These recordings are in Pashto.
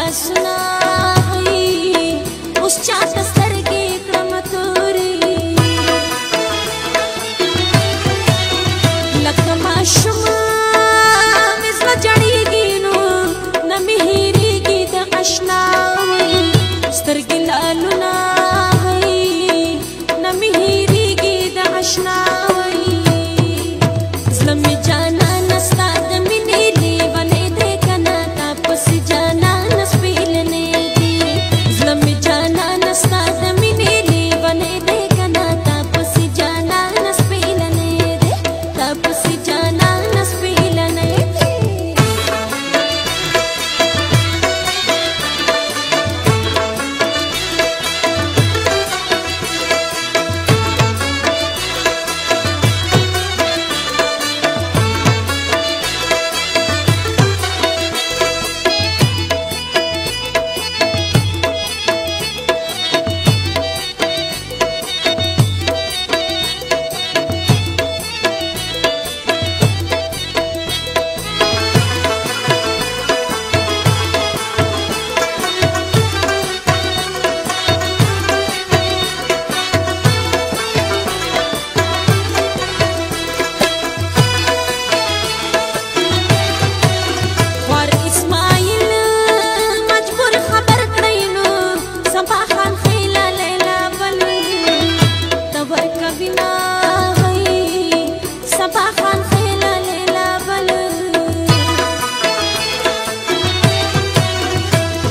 لاسونه اوس چاته سترګې کړم تورې لکه ماشومان مې زړه جړېږي نو نه مې هېرېږي د اشنا سترګې لالونه نه مې هېرېږي د اشنا زړه مې جانانه ستا د مینې لیونی دی که نه تا پسې جانانه سپېلنی دی زړه مې جانانه ستا د مینې لیونی دی که نه تا پسې جانانه سپېلنی دی تا پسې جانانه سپېلنی دی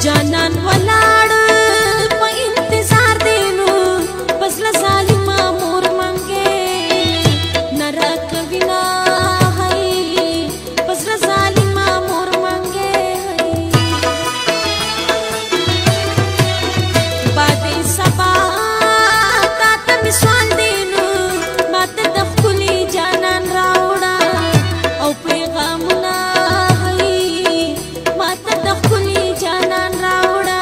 جانان ولاړ په انتظار دی نو بس له ظالمه مور منګې نه راکوي نه بس له ظالمه مور منګې بادې سبا تا ته مې سوال دی نو ما ته د ښکلي جانان راوړه او پیغامونه ما ته د ښکلي جانان راوړه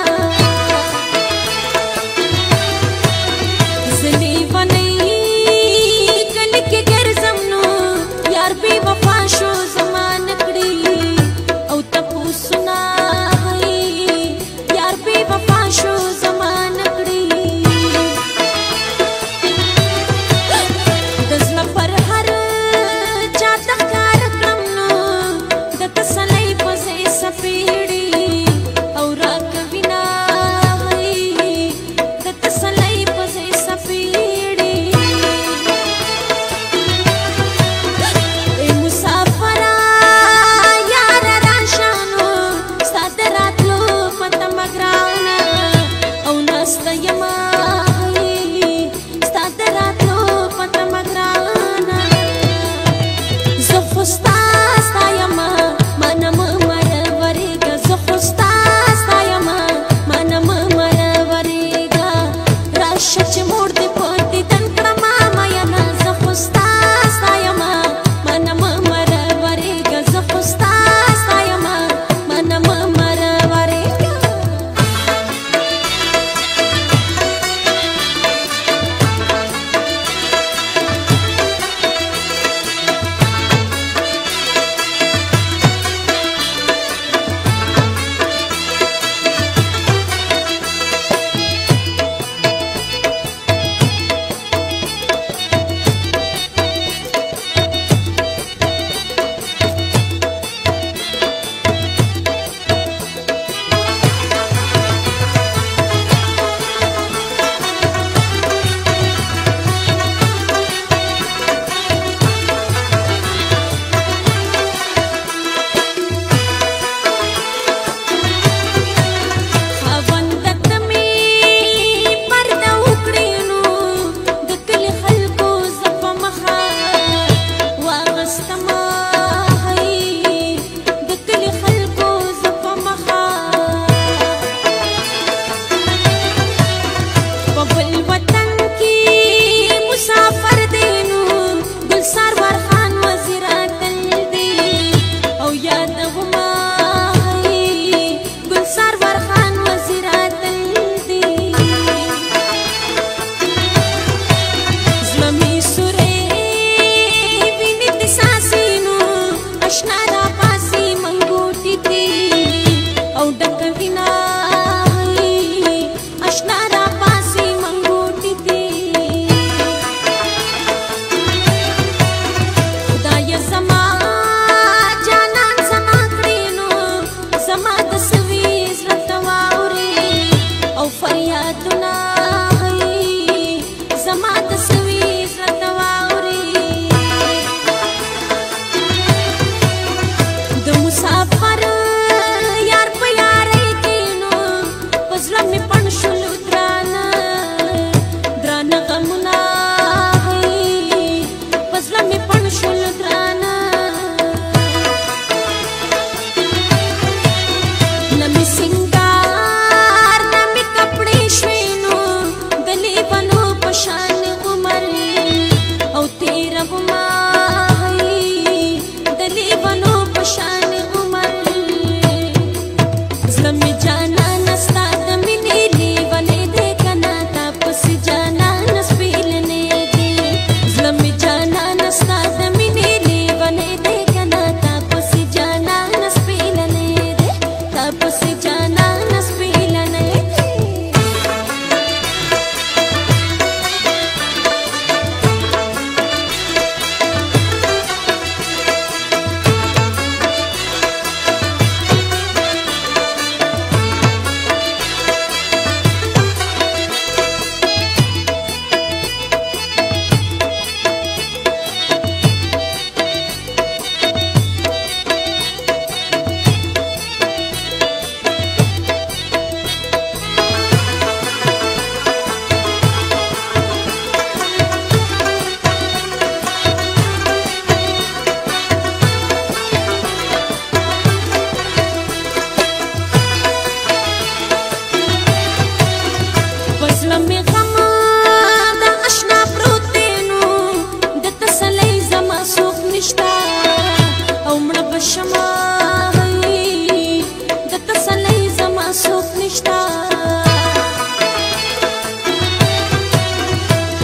نشتا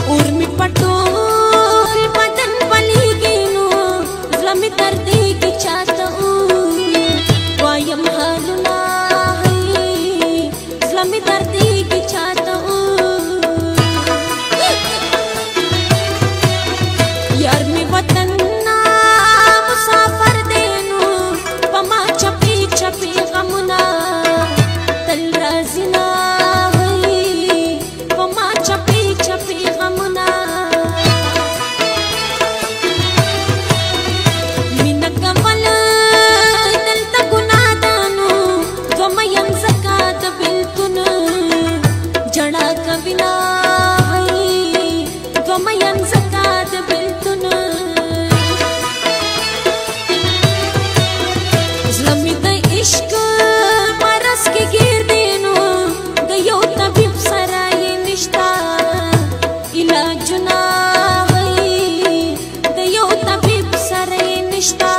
اور می پټول بدن پلیږي نو زړه می دردېږي چاته وایم حالونه زړه می دردېږي چاته یار می وطن مسافر دینو پما چپی چپی غمنا تل رازنا پما چپی چپی غمنا مینا کول دلته ګناه دانو دوم یم زکات بلتون جڑا کبنا دوم یم زکات بلتون زلمی د عشق مرس کې گیر دینو د یو طبيب سره یې نشتا علاج نه د یو طبيب سره یې نشتا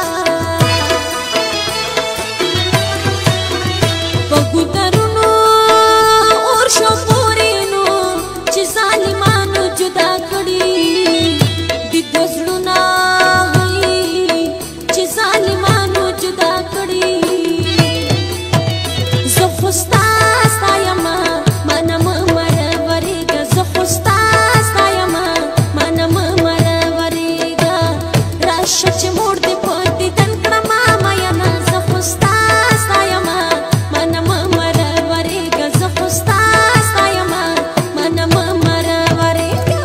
بګودرونو اور شو پورینو چې ظالمانو جدا کړي د دزلونا چې ظالمانو جدا کړي زخوستا ستایما منم مرورېږه زخوستا ستایما منم مرورېږه راشه چې موړ دې په دیدن کړمه میینه زخوستا ستایما منم مرورېږه زخوستا ستایما منم مرورېږه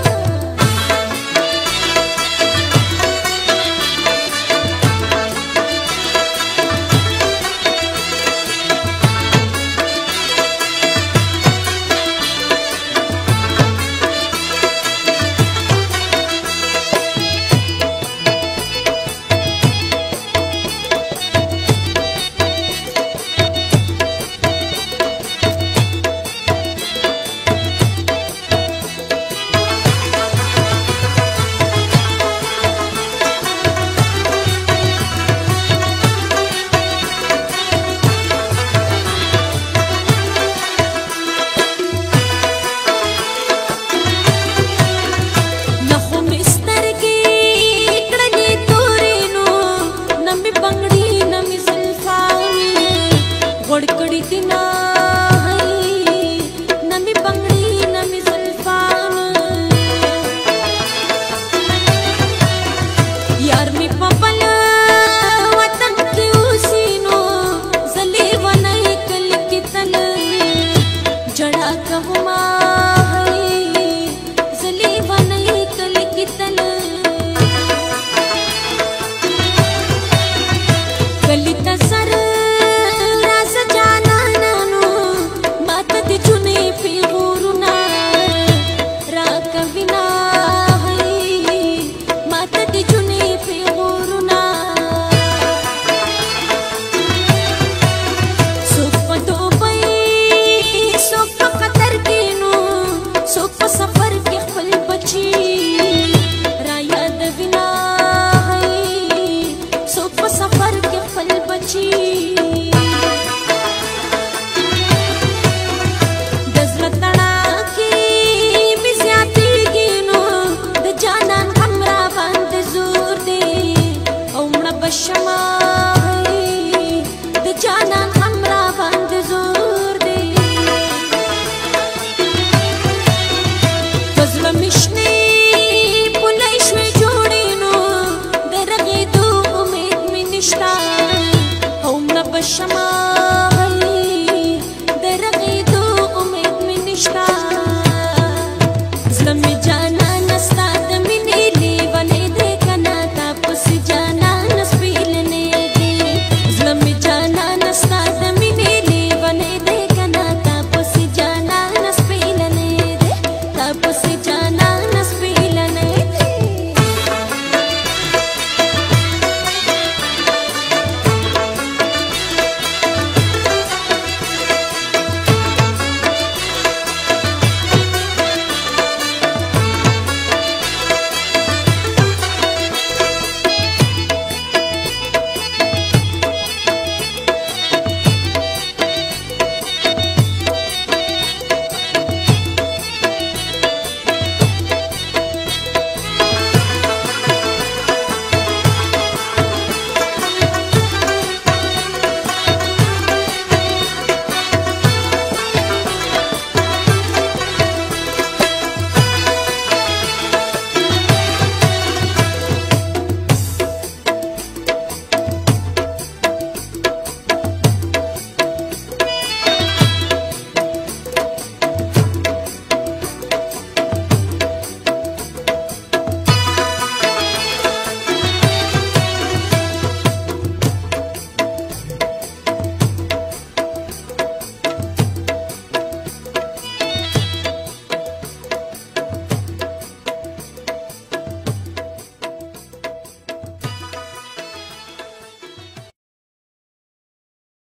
وړکړی دینا نمی بنگړی نمی زلفان یار می پپل وطن کې اوسینو زلی ونای کل کې تل جڑا کهما